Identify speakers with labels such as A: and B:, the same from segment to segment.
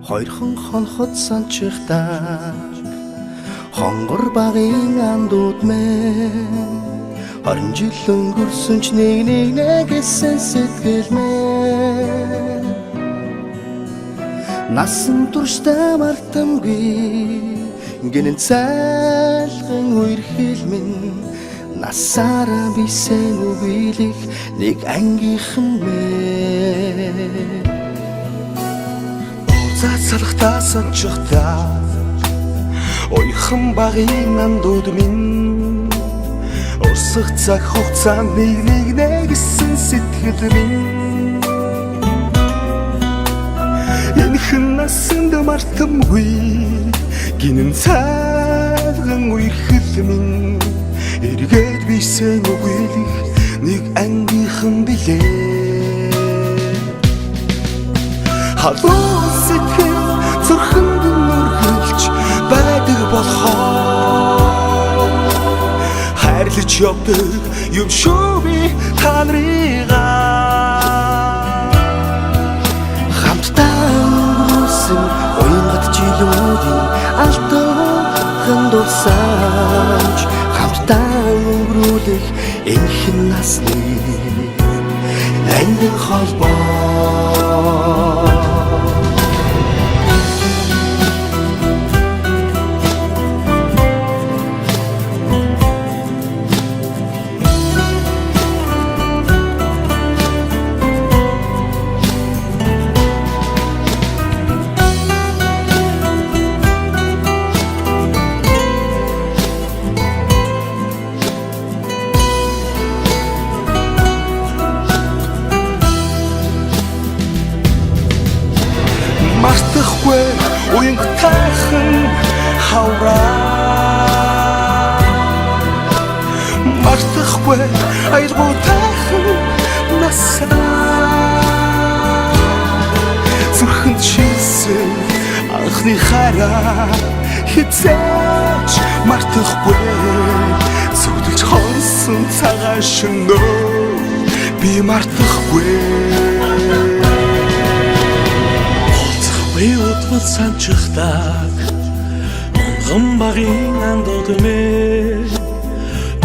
A: Хоёрхан хонхот санчихтаа хонгор багын андууд мэн 20 жил өнгөрсөн ч нэг гэсэн сэтгэл мэн насан туршдаа мартамгүй гинэн цайлган үерхэл минь насаараа бисен үгийлэх нэг ангийнхан мэн цацалхтаа санчихтаа ойхон багын андууд минь урсах цаг хугацаанд нэг гэсэн сэтгэл минь энэхэн насанд мартамгүй гинэн цайлган үерхэл минь эргээд бисен үгийлэх нэг ангийнхан билээ халуун сэтгэл зүрхэнд нүргэлж байдаг болохоор хайрлаж явдаг юм шүү би та нарыгаа хамтдаа өнгөрсөн уянгат жилүүдийн алтан дурсамж хамтдаа өнгөрүүлэх энэхэн насны ангин холбоо мартахгүй уянгатайхан хавраа мартахгүй айлгуутайхан насаа зүрхэнд шилсэн анхны хараа хизээч мартахгүй зүудэлж хонсон цагаан шөнөө би мартахгүй Уутвал санчихдаг онгон багын андууд мэ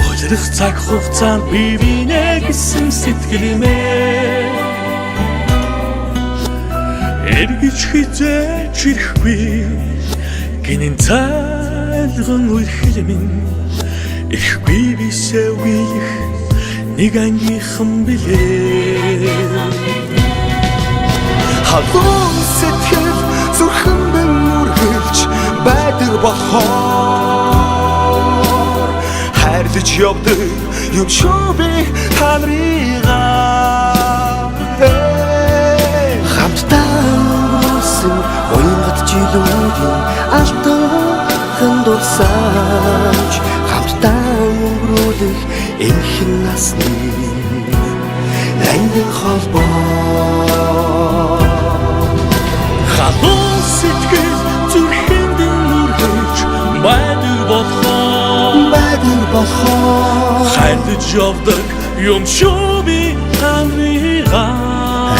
A: ойлрох цаг хугацаанд би бинэ гэсэн сэтгэл мэ эргэж хизээч ирэхгүй гинэн цайлган үерхэл минь ирэхгүй бисээ үгийлэх нэг ангийнхан билээ халуун сэтгэл зүрхэнд нүргэлж байдаг болохоор хайрлаж явдаг юм шүү би та нарыгаа хамтдаа өнгөрсөн уянгат жилүүдийн алтан дурсамж хамтдаа өнгөрүүлэх энэхэн насны ангин холбоо халуун сэтгэл зүрхэнд нүргэлж байдаг болохоор хайрлаж явдаг юм шүү би та нарыгаа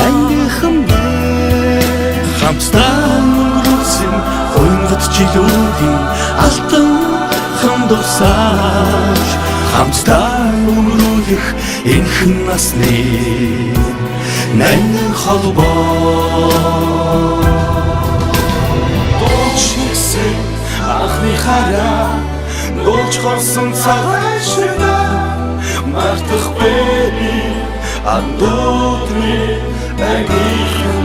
A: ангийнхан мэн хамтдаа өнгөрүүлсэн уянгат жилүүдийн алтан дурсамж хамтдаа өнгөрүүлэх энэхэн насны ангин холбоо анхны хараа дуулж хорсон цагаан шөнөө мартахгүй андууд минь ангийнхан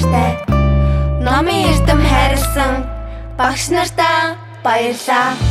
B: нартай номын эрдэм хайрлсан багш нартаа баярлаа.